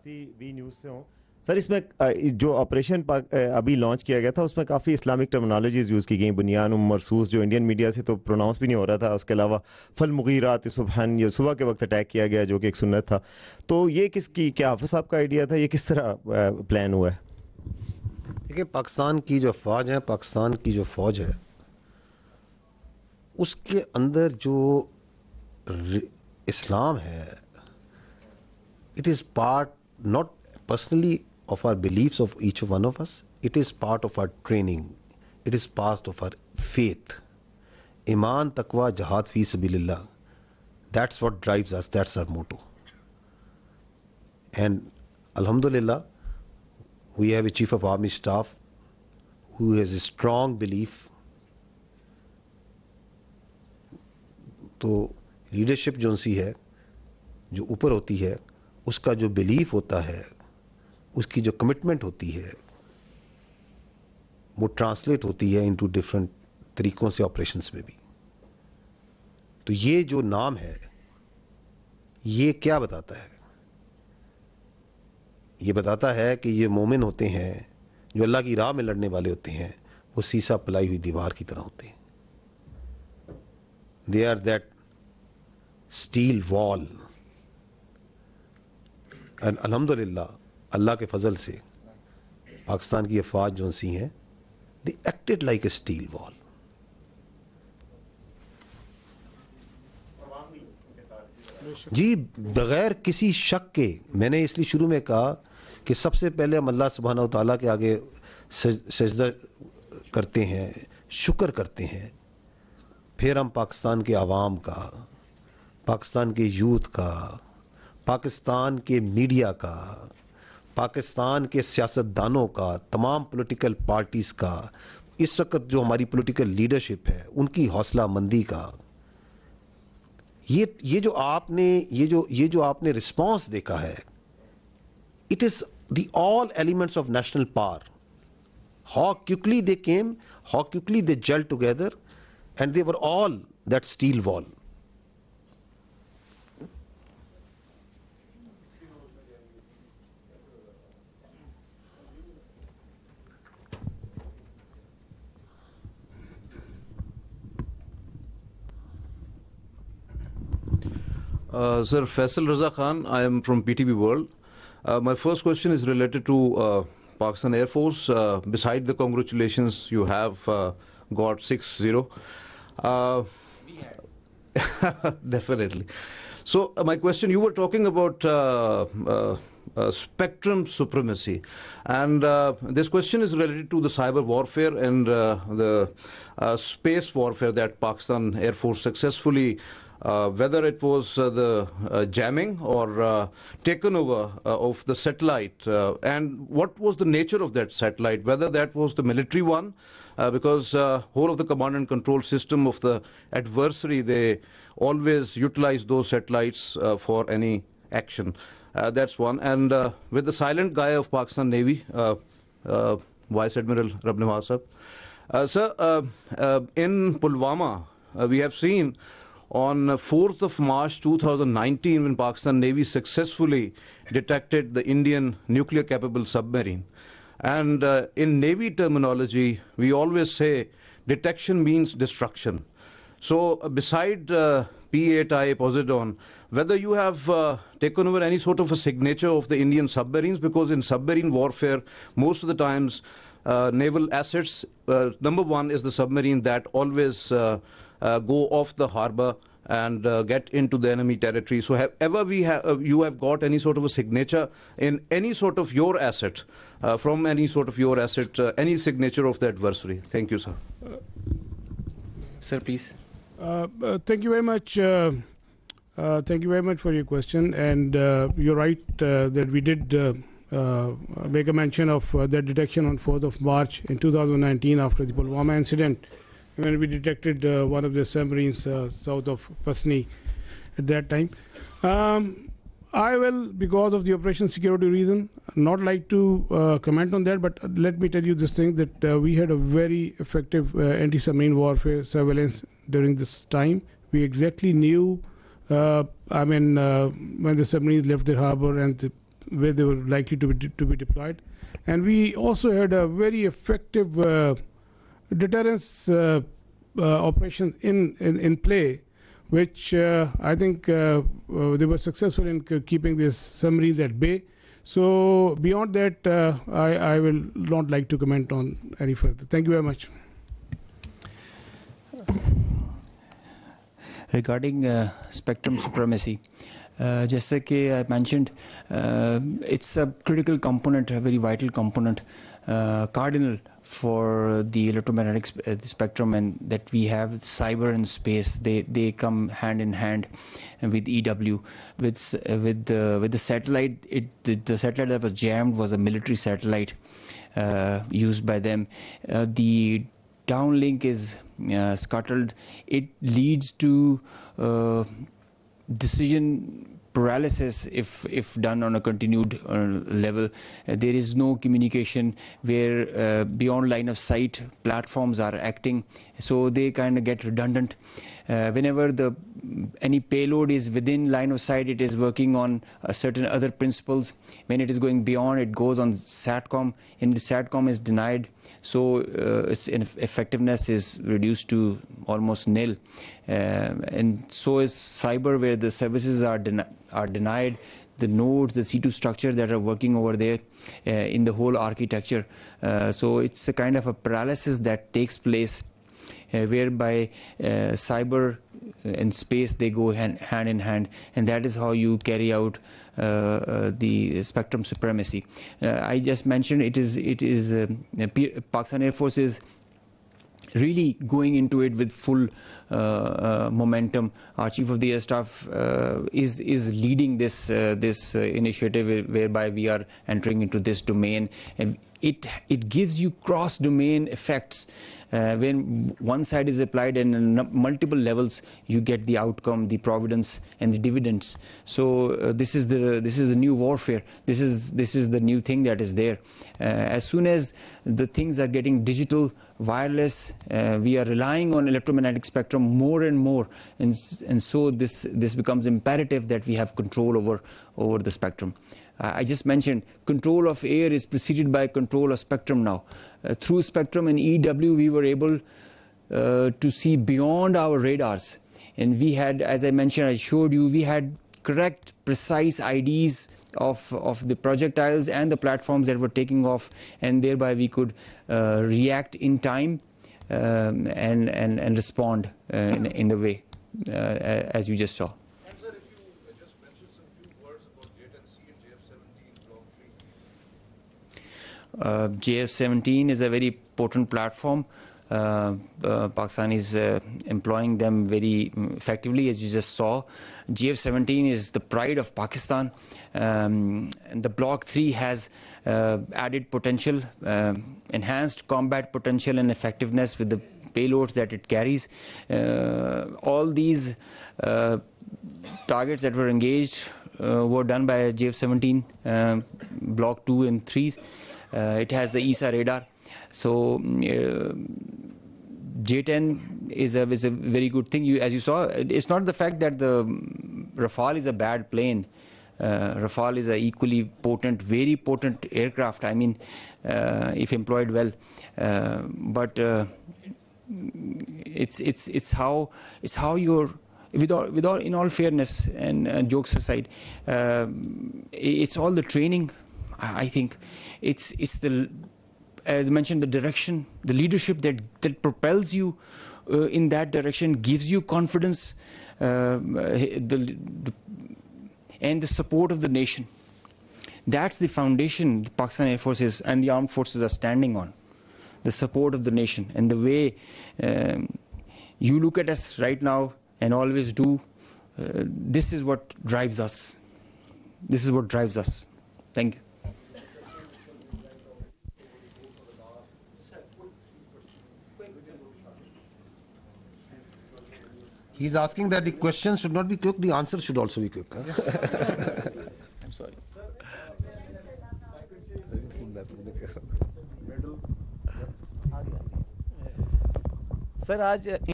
B news से हूँ sir. इसमें जो ऑपरेशन अभी लॉन्च किया गया था उसमें काफ़ी इस्लामिक टर्मिनोलॉजीज़ यूज़ की गई। बुनियान उल-मरसूस जो इंडियन मीडिया से तो प्रोनाउंस भी नहीं हो रहा था, उसके अलावा फल मुगीरात सुबहान, ये सुबह के वक्त अटैक किया गया जो कि एक सुन्नत था। तो ये किसकी, क्या हाफिज़ साहब का आइडिया था, ये किस तरह प्लान हुआ है? देखिए, पाकिस्तान की जो फ़ौज है उसके अंदर जो इस्लाम है, it is part not personally of our beliefs of each one of us. It is part of our training. It is part of our faith. Iman, taqwa, jihad fi sabilillah. That's what drives us. That's our motto. And alhamdulillah, we have a chief of army staff who has a strong belief. तो leadership जो सी है, जो ऊपर होती है, उसका जो belief होता है, उसकी जो कमिटमेंट होती है, वो ट्रांसलेट होती है इनटू डिफरेंट तरीक़ों से ऑपरेशंस में भी। तो ये जो नाम है, ये क्या बताता है? ये बताता है कि ये मोमिन होते हैं जो अल्लाह की राह में लड़ने वाले होते हैं, वो सीसा पलाई हुई दीवार की तरह होते हैं। They are that steel wall. And अल्हम्दुलिल्लाह, अल्लाह के फजल से पाकिस्तान की अफवाज जो सी हैं, they acted like a steel wall. जी, बगैर किसी शक के, मैंने इसलिए शुरू में कहा कि सबसे पहले हम अल्लाह सुब्हानहू व तआला के आगे सजदा करते हैं, शुक्र करते हैं, फिर हम पाकिस्तान के आवाम का, पाकिस्तान के यूथ का, पाकिस्तान के मीडिया का, पाकिस्तान के सियासतदानों का, तमाम पॉलिटिकल पार्टीज़ का, इस वक्त जो हमारी पॉलिटिकल लीडरशिप है उनकी हौसला मंदी का, ये जो आपने रिस्पांस देखा है, it is the all elements of national power. How quickly they came, how quickly they gel together, and they were all that steel wall. Sir, Faisal Raza Khan, I am from PTV World. My first question is related to Pakistan Air Force. Beside the congratulations, you have got 6-0. Definitely. So my question, you were talking about spectrum supremacy, and this question is related to the cyber warfare and the space warfare that Pakistan Air Force successfully, whether it was the jamming or taken over of the satellite, and what was the nature of that satellite, whether that was the military one, because whole of the command and control system of the adversary, they always utilize those satellites for any action. That's one. And with the silent guy of Pakistan Navy, Vice Admiral Rabnawaz sir. Sir, in Pulwama, we have seen on 4th of March 2019, when Pakistan Navy successfully detected the Indian nuclear-capable submarine. And in Navy terminology, we always say detection means destruction. So beside P-8I Poseidon, whether you have taken over any sort of a signature of the Indian submarines, because in submarine warfare, most of the times, naval assets, number one is the submarine that always go off the harbor and get into the enemy territory. So you have got any sort of a signature in any sort of your asset, from any sort of your asset, any signature of the adversary? Thank you, sir. Sir, please. Thank you very much. Thank you very much for your question. And you're right that we did make a mention of that detection on 4th of March in 2019 after the Pulwama incident, when we detected one of the submarines south of Pasni at that time. I will, because of the operation security reason, not like to comment on that, but let me tell you this thing, that we had a very effective anti-submarine warfare surveillance during this time. We exactly knew, when the submarines left the harbor and where they were likely to be deployed. And we also had a very effective deterrence operations in play, which I think they were successful in keeping these submarines at bay. So beyond that, I will not like to comment on any further. Thank you very much. Regarding spectrum supremacy, just like I mentioned, it's a critical component, a very vital component, cardinal for the electromagnetic spectrum, and that we have cyber and space. They come hand in hand with EW. With the satellite, the satellite that was jammed was a military satellite used by them. The downlink is scuttled. It leads to decision paralysis if done on a continued level. There is no communication where beyond line of sight platforms are acting, so they kind of get redundant. Whenever any payload is within line of sight, it is working on certain other principles. When it is going beyond, it goes on SATCOM, and the SATCOM is denied, so its effectiveness is reduced to almost nil. And so is cyber, where the services are denied, the nodes, the C2 structure that are working over there in the whole architecture. So it's a kind of a paralysis that takes place, whereby cyber and space, they go hand in hand, and that is how you carry out the spectrum supremacy. I just mentioned it is Pakistan Air Force is really going into it with full momentum. Our Chief of the Air Staff is leading this initiative, whereby we are entering into this domain, and it gives you cross-domain effects. When one side is applied and in multiple levels, you get the outcome, the providence, and the dividends. So this is the new warfare. This is the new thing that is there. As soon as the things are getting digital, wireless, we are relying on electromagnetic spectrum more and more, and so this becomes imperative that we have control over the spectrum. I just mentioned control of air is preceded by control of spectrum now. Through spectrum and EW, we were able to see beyond our radars. And we had, as I mentioned, I showed you, we had correct, precise IDs of the projectiles and the platforms that were taking off, and thereby we could react in time and respond in the way as you just saw. JF-17 is a very potent platform. Pakistan is employing them very effectively, as you just saw. JF-17 is the pride of Pakistan. And the Block 3 has added potential, enhanced combat potential and effectiveness with the payloads that it carries. All these targets that were engaged were done by JF-17, Block 2 and 3. It has the ESA radar. So J10 is a very good thing. As you saw, it's not the fact that the Rafale is a bad plane. Rafale is a equally potent, very potent aircraft. I mean, if employed well. But it's how you're, in all fairness and jokes aside, it's all the training. I think it's the, as I mentioned, the direction, the leadership that propels you in that direction, gives you confidence, and the support of the nation. That's the foundation the Pakistan Air Forces and the armed forces are standing on. The support of the nation, and the way you look at us right now and always do. This is what drives us. This is what drives us. Thank you. He's asking that the questions should not be quick, the answers should also be quick. Huh? I'm sorry. Sir, आज